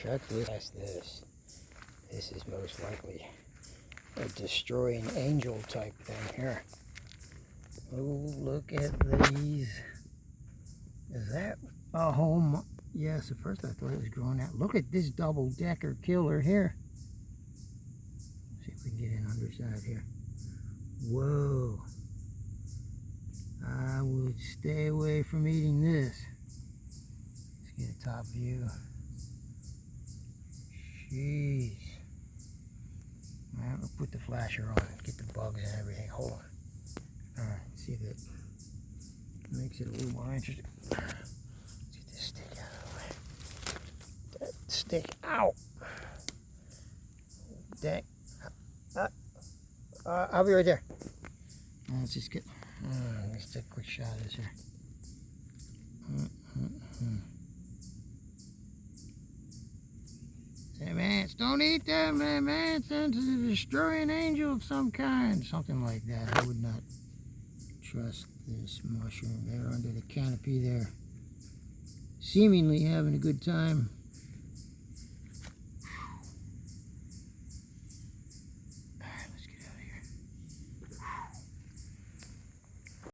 Check this. This is most likely a destroying angel type thing here. Oh, look at these. Is that a home? Yes, at first I thought it was growing out. Look at this double-decker killer here. Let's see if we can get in underside here. Whoa. I would stay away from eating this. Let's get a top view. Jeez. Alright, we'll put the flasher on and get the bugs and everything. Hold on. Alright, see that makes it a little more interesting. Let's get this stick out of the way. That stick out. Dang. I'll be right there. Let's just get. Let's take a quick shot of this here. Hey, man, don't eat that, man. It's a destroying angel of some kind. Something like that. I would not trust this mushroom. They're under the canopy there, seemingly having a good time.